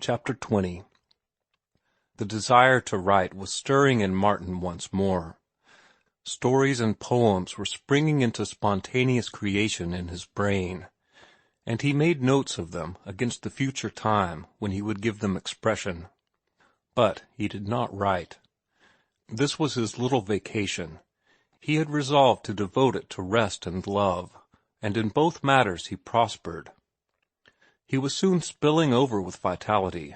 Chapter 20. The desire to write was stirring in Martin once more. Stories and poems were springing into spontaneous creation in his brain, and he made notes of them against the future time when he would give them expression. But he did not write. This was his little vacation. He had resolved to devote it to rest and love, and in both matters he prospered. He was soon spilling over with vitality,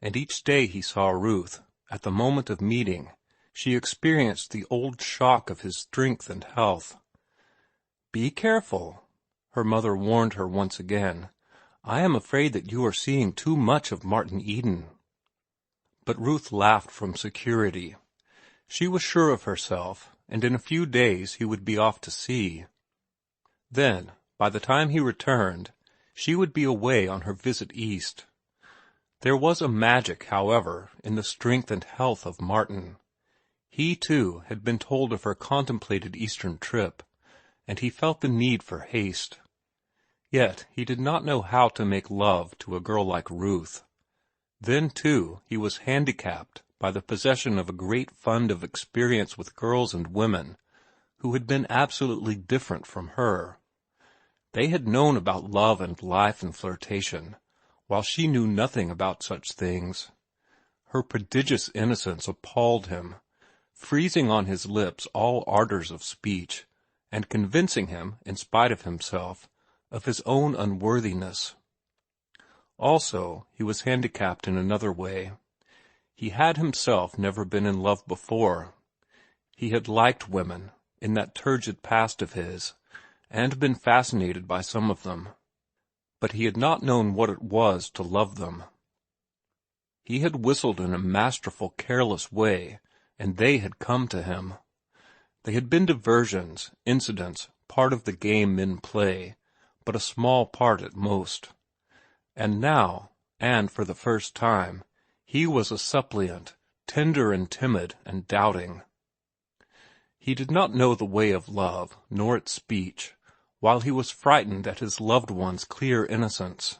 and each day he saw Ruth, at the moment of meeting, she experienced the old shock of his strength and health. "Be careful," her mother warned her once again. "I am afraid that you are seeing too much of Martin Eden." But Ruth laughed from security. She was sure of herself, and in a few days he would be off to sea. Then, by the time he returned, she would be away on her visit east. There was a magic, however, in the strength and health of Martin. He, too, had been told of her contemplated eastern trip, and he felt the need for haste. Yet he did not know how to make love to a girl like Ruth. Then, too, he was handicapped by the possession of a great fund of experience with girls and women who had been absolutely different from her. They had known about love and life and flirtation, while she knew nothing about such things. Her prodigious innocence appalled him, freezing on his lips all ardors of speech, and convincing him, in spite of himself, of his own unworthiness. Also, he was handicapped in another way. He had himself never been in love before. He had liked women, in that turgid past of his, and been fascinated by some of them, but he had not known what it was to love them. He had whistled in a masterful, careless way, and they had come to him. They had been diversions, incidents, part of the game men play, but a small part at most. And now, and for the first time, he was a suppliant, tender and timid and doubting. He did not know the way of love, nor its speech, while he was frightened at his loved one's clear innocence.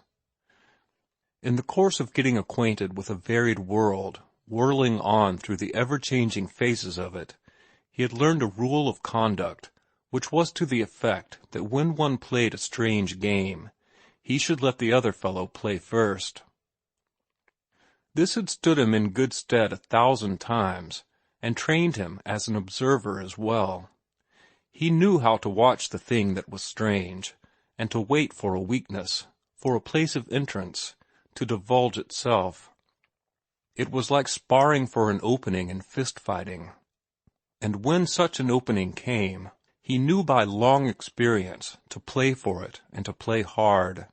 In the course of getting acquainted with a varied world, whirling on through the ever-changing phases of it, he had learned a rule of conduct which was to the effect that when one played a strange game, he should let the other fellow play first. This had stood him in good stead 1,000 times, and trained him as an observer as well. He knew how to watch the thing that was strange, and to wait for a weakness, for a place of entrance, to divulge itself. It was like sparring for an opening in fist-fighting. And when such an opening came, he knew by long experience to play for it and to play hard.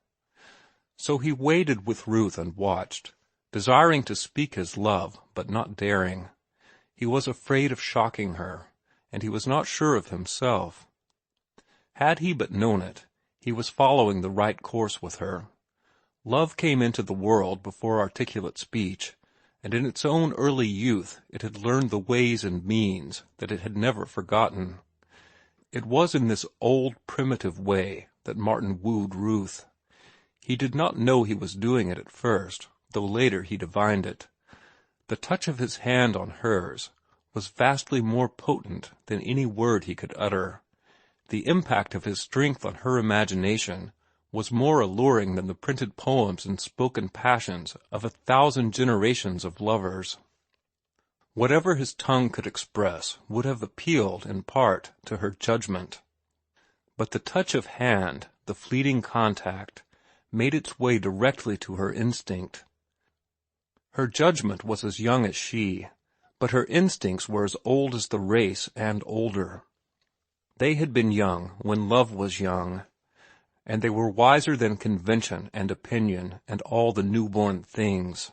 So he waited with Ruth and watched, desiring to speak his love, but not daring. He was afraid of shocking her, and he was not sure of himself. Had he but known it, he was following the right course with her. Love came into the world before articulate speech, and in its own early youth it had learned the ways and means that it had never forgotten. It was in this old, primitive way that Martin wooed Ruth. He did not know he was doing it at first, though later he divined it. The touch of his hand on hers was vastly more potent than any word he could utter. The impact of his strength on her imagination was more alluring than the printed poems and spoken passions of 1,000 generations of lovers. Whatever his tongue could express would have appealed, in part, to her judgment. But the touch of hand, the fleeting contact, made its way directly to her instinct. Her judgment was as young as she, but her instincts were as old as the race and older. They had been young when love was young, and they were wiser than convention and opinion and all the newborn things.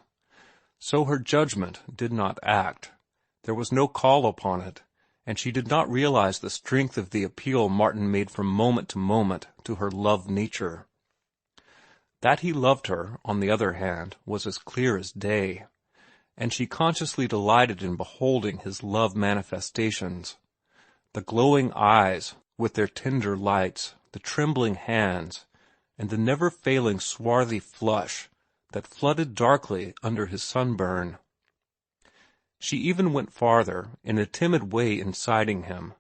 So her judgment did not act. There was no call upon it, and she did not realize the strength of the appeal Martin made from moment to moment to her love nature. That he loved her, on the other hand, was as clear as day, and she consciously delighted in beholding his love manifestations. The glowing eyes, with their tender lights, the trembling hands, and the never-failing swarthy flush that flooded darkly under his sunburn. She even went farther, in a timid way inciting him,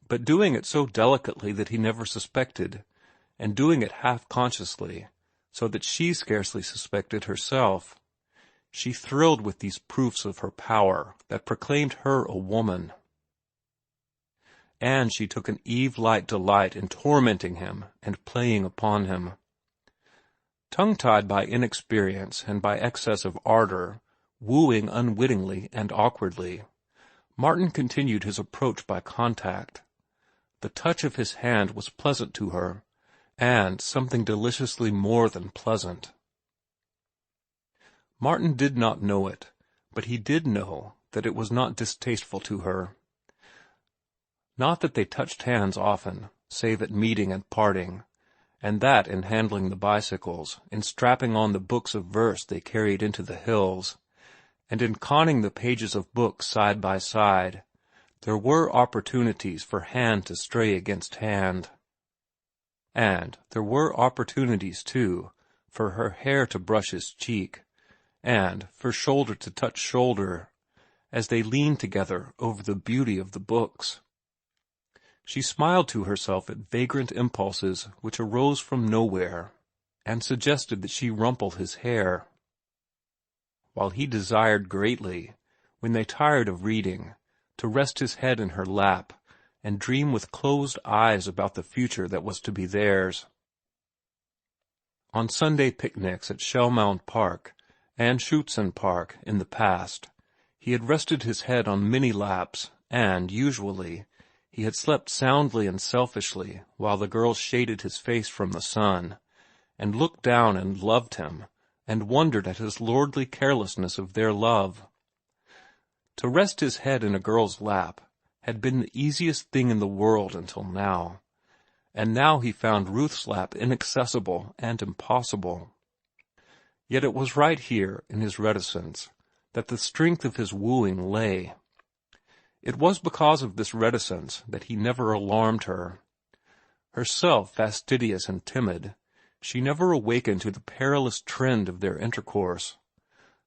but doing it so delicately that he never suspected, and doing it half-consciously, so that she scarcely suspected herself. She thrilled with these proofs of her power that proclaimed her a woman. And she took an Eve-like delight in tormenting him and playing upon him. Tongue-tied by inexperience and by excess of ardor, wooing unwittingly and awkwardly, Martin continued his approach by contact. The touch of his hand was pleasant to her, and something deliciously more than pleasant. Martin did not know it, but he did know that it was not distasteful to her. Not that they touched hands often, save at meeting and parting, and that in handling the bicycles, in strapping on the books of verse they carried into the hills, and in conning the pages of books side by side. There were opportunities for hand to stray against hand. And there were opportunities, too, for her hair to brush his cheek, and for shoulder to touch shoulder, as they leaned together over the beauty of the books. She smiled to herself at vagrant impulses which arose from nowhere, and suggested that she rumple his hair, while he desired greatly, when they tired of reading, to rest his head in her lap and dream with closed eyes about the future that was to be theirs. On Sunday picnics at Shellmound Park and Schuetzen Park in the past, he had rested his head on many laps, and, usually, he had slept soundly and selfishly while the girls shaded his face from the sun, and looked down and loved him, and wondered at his lordly carelessness of their love. To rest his head in a girl's lap had been the easiest thing in the world until now, and now he found Ruth's lap inaccessible and impossible. Yet it was right here, in his reticence, that the strength of his wooing lay. It was because of this reticence that he never alarmed her. Herself fastidious and timid, she never awakened to the perilous trend of their intercourse.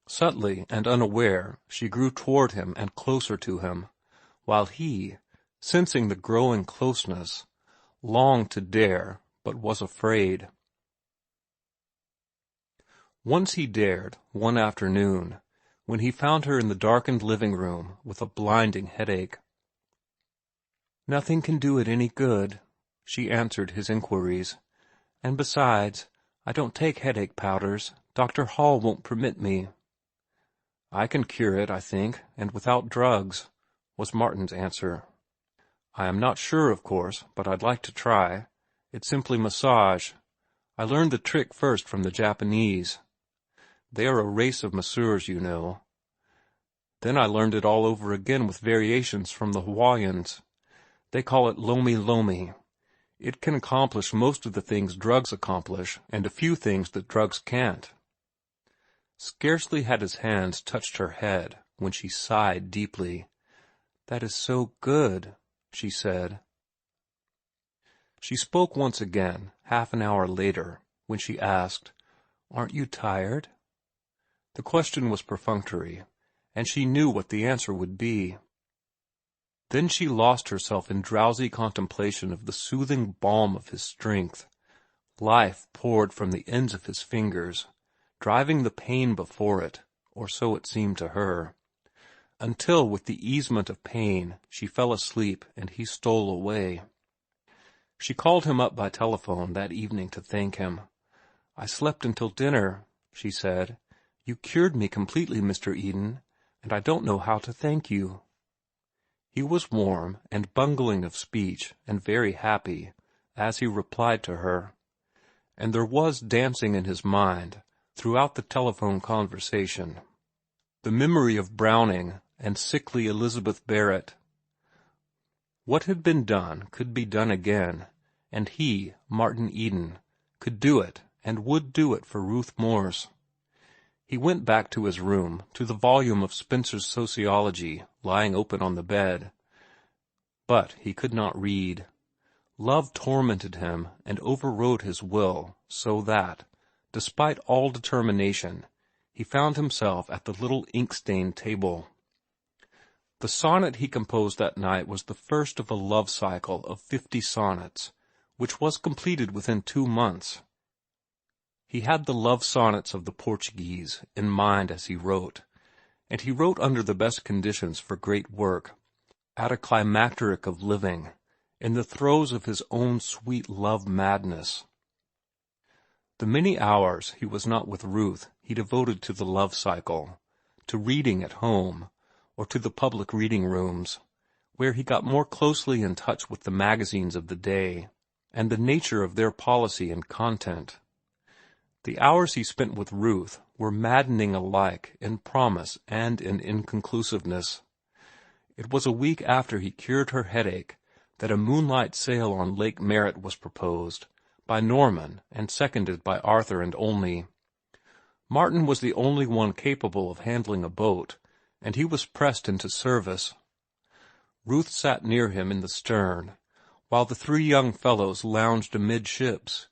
Subtly and unaware, she grew toward him and closer to him, while he, sensing the growing closeness, longed to dare, but was afraid. Once he dared, one afternoon, when he found her in the darkened living room with a blinding headache. "Nothing can do it any good," she answered his inquiries. "And besides, I don't take headache powders. Dr. Hall won't permit me." "I can cure it, I think, and without drugs," was Martin's answer. "I am not sure, of course, but I'd like to try. It's simply massage. I learned the trick first from the Japanese. They are a race of masseurs, you know. Then I learned it all over again with variations from the Hawaiians. They call it lomi lomi. It can accomplish most of the things drugs accomplish, and a few things that drugs can't." Scarcely had his hands touched her head when she sighed deeply. "That is so good," she said. She spoke once again, half an hour later, when she asked, "Aren't you tired?" The question was perfunctory, and she knew what the answer would be. Then she lost herself in drowsy contemplation of the soothing balm of his strength. Life poured from the ends of his fingers, driving the pain before it, or so it seemed to her, until with the easement of pain she fell asleep and he stole away. She called him up by telephone that evening to thank him. "I slept until dinner," she said. "You cured me completely, Mr. Eden, and I don't know how to thank you." He was warm and bungling of speech and very happy as he replied to her, and there was dancing in his mind throughout the telephone conversation the memory of Browning and sickly Elizabeth Barrett. What had been done could be done again, and he, Martin Eden, could do it and would do it for Ruth Morse. He went back to his room, to the volume of Spencer's Sociology lying open on the bed. But he could not read. Love tormented him and overrode his will, so that, despite all determination, he found himself at the little ink-stained table. The sonnet he composed that night was the first of a love cycle of 50 sonnets, which was completed within 2 months. He had the love sonnets of the Portuguese in mind as he wrote, and he wrote under the best conditions for great work, at a climacteric of living, in the throes of his own sweet love madness. The many hours he was not with Ruth he devoted to the love cycle, to reading at home, or to the public reading rooms, where he got more closely in touch with the magazines of the day, and the nature of their policy and content. The hours he spent with Ruth were maddening alike in promise and in inconclusiveness. It was a week after he cured her headache that a moonlight sail on Lake Merritt was proposed, by Norman and seconded by Arthur and Olney. Martin was the only one capable of handling a boat, and he was pressed into service. Ruth sat near him in the stern, while the 3 young fellows lounged amidships,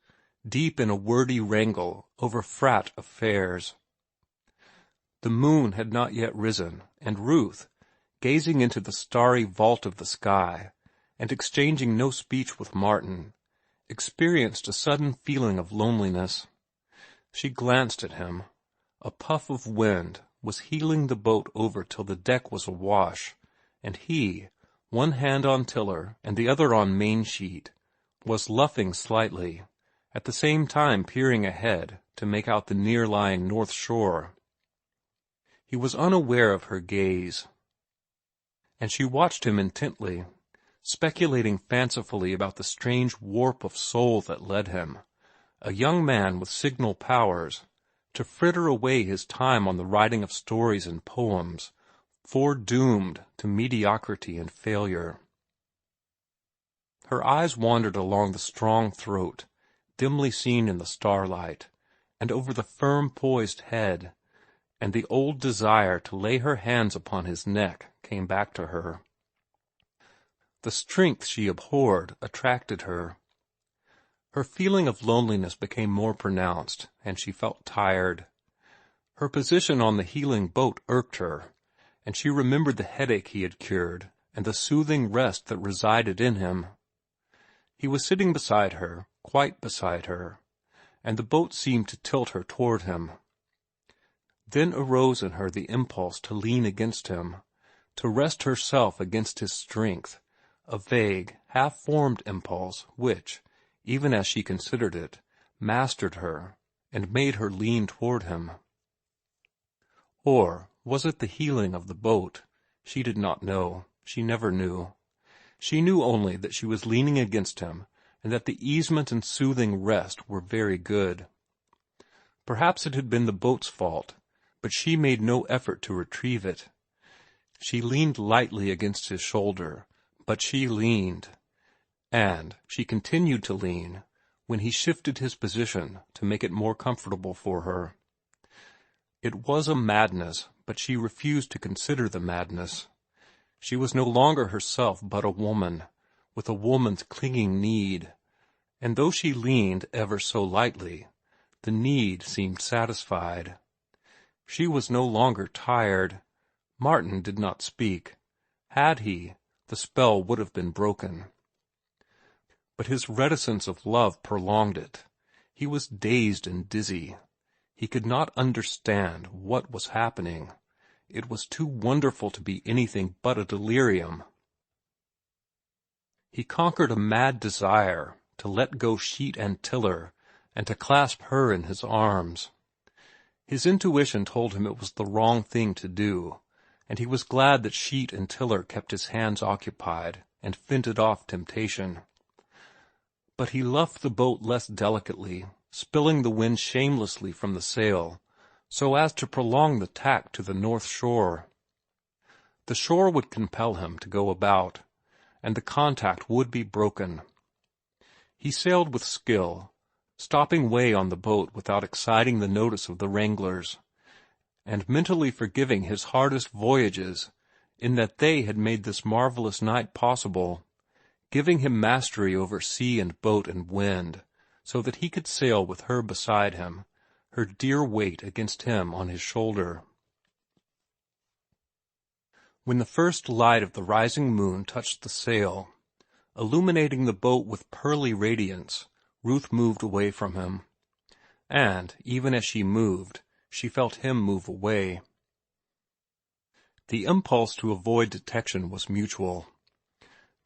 deep in a wordy wrangle over frat affairs. The moon had not yet risen, and Ruth, gazing into the starry vault of the sky, and exchanging no speech with Martin, experienced a sudden feeling of loneliness. She glanced at him. A puff of wind was heeling the boat over till the deck was awash, and he, one hand on tiller and the other on main sheet, was luffing slightly, at the same time peering ahead to make out the near-lying north shore. He was unaware of her gaze, and she watched him intently, speculating fancifully about the strange warp of soul that led him, a young man with signal powers, to fritter away his time on the writing of stories and poems, foredoomed to mediocrity and failure. Her eyes wandered along the strong throat, dimly seen in the starlight, and over the firm poised head, and the old desire to lay her hands upon his neck came back to her. The strength she abhorred attracted her. Her feeling of loneliness became more pronounced, and she felt tired. Her position on the heeling boat irked her, and she remembered the headache he had cured and the soothing rest that resided in him. He was sitting beside her, quite beside her, and the boat seemed to tilt her toward him. Then arose in her the impulse to lean against him, to rest herself against his strength, a vague, half-formed impulse which, even as she considered it, mastered her and made her lean toward him. Or was it the heeling of the boat? She did not know. She never knew. She knew only that she was leaning against him, and that the easement and soothing rest were very good. Perhaps it had been the boat's fault, but she made no effort to retrieve it. She leaned lightly against his shoulder, but she leaned, and she continued to lean when he shifted his position to make it more comfortable for her. It was a madness, but she refused to consider the madness. She was no longer herself but a woman, with a woman's clinging need, and though she leaned ever so lightly, the need seemed satisfied. She was no longer tired. Martin did not speak. Had he, the spell would have been broken. But his reticence of love prolonged it. He was dazed and dizzy. He could not understand what was happening. It was too wonderful to be anything but a delirium. He conquered a mad desire to let go sheet and tiller and to clasp her in his arms. His intuition told him it was the wrong thing to do, and he was glad that sheet and tiller kept his hands occupied and fended off temptation. But he luffed the boat less delicately, spilling the wind shamelessly from the sail, so as to prolong the tack to the north shore. The shore would compel him to go about, and the contact would be broken. He sailed with skill, stopping way on the boat without exciting the notice of the wranglers, and mentally forgiving his hardest voyages in that they had made this marvelous night possible, giving him mastery over sea and boat and wind, so that he could sail with her beside him, her dear weight against him on his shoulder. When the first light of the rising moon touched the sail, illuminating the boat with pearly radiance, Ruth moved away from him. And, even as she moved, she felt him move away. The impulse to avoid detection was mutual.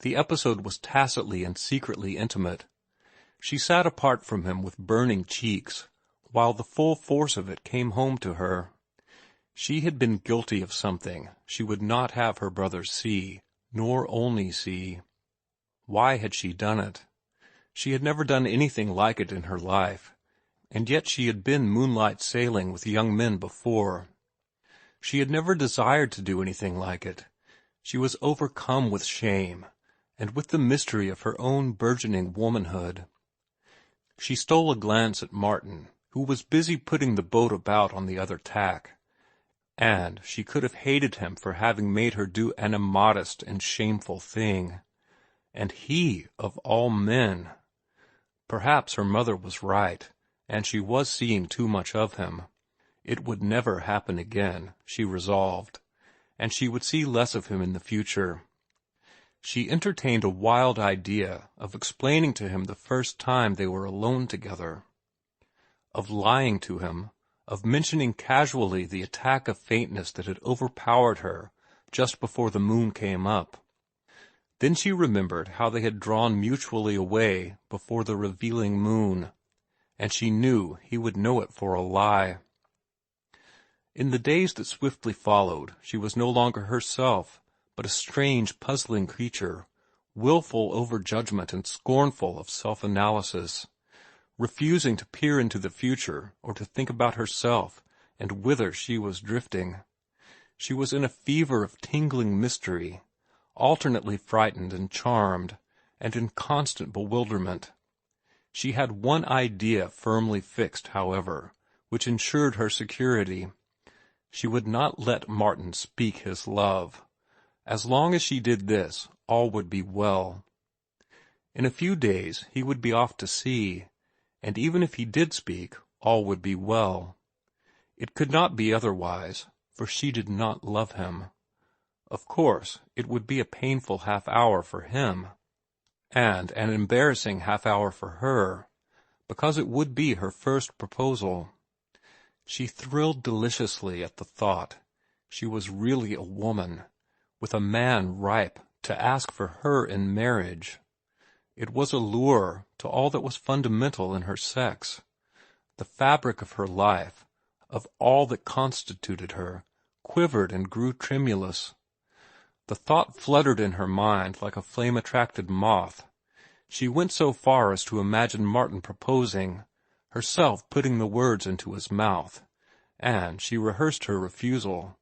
The episode was tacitly and secretly intimate. She sat apart from him with burning cheeks, while the full force of it came home to her. She had been guilty of something she would not have her brothers see, nor only see. Why had she done it? She had never done anything like it in her life, and yet she had been moonlight sailing with young men before. She had never desired to do anything like it. She was overcome with shame, and with the mystery of her own burgeoning womanhood. She stole a glance at Martin, who was busy putting the boat about on the other tack, and she could have hated him for having made her do an immodest and shameful thing. And he, of all men! Perhaps her mother was right, and she was seeing too much of him. It would never happen again, she resolved, and she would see less of him in the future. She entertained a wild idea of explaining to him the first time they were alone together, of lying to him, of mentioning casually the attack of faintness that had overpowered her just before the moon came up. Then she remembered how they had drawn mutually away before the revealing moon, and she knew he would know it for a lie. In the days that swiftly followed, she was no longer herself, but a strange, puzzling creature, willful over judgment and scornful of self-analysis, refusing to peer into the future or to think about herself and whither she was drifting. She was in a fever of tingling mystery, alternately frightened and charmed, and in constant bewilderment. She had one idea firmly fixed, however, which ensured her security. She would not let Martin speak his love. As long as she did this, all would be well. In a few days he would be off to sea, and even if he did speak, all would be well. It could not be otherwise, for she did not love him. Of course, it would be a painful half-hour for him, and an embarrassing half-hour for her, because it would be her first proposal. She thrilled deliciously at the thought. She was really a woman, with a man ripe to ask for her in marriage. It was a lure to all that was fundamental in her sex. The fabric of her life, of all that constituted her, quivered and grew tremulous. The thought fluttered in her mind like a flame-attracted moth. She went so far as to imagine Martin proposing, herself putting the words into his mouth, and she rehearsed her refusal,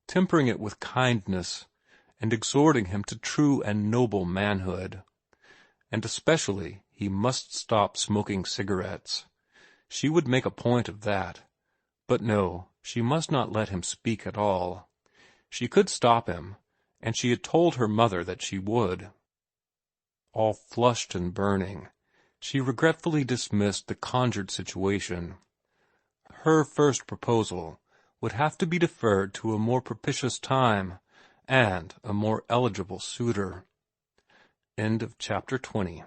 tempering it with kindness, and exhorting him to true and noble manhood. And especially he must stop smoking cigarettes. She would make a point of that. But no, she must not let him speak at all. She could stop him, and she had told her mother that she would. All flushed and burning, she regretfully dismissed the conjured situation. Her first proposal would have to be deferred to a more propitious time and a more eligible suitor. End of chapter 20.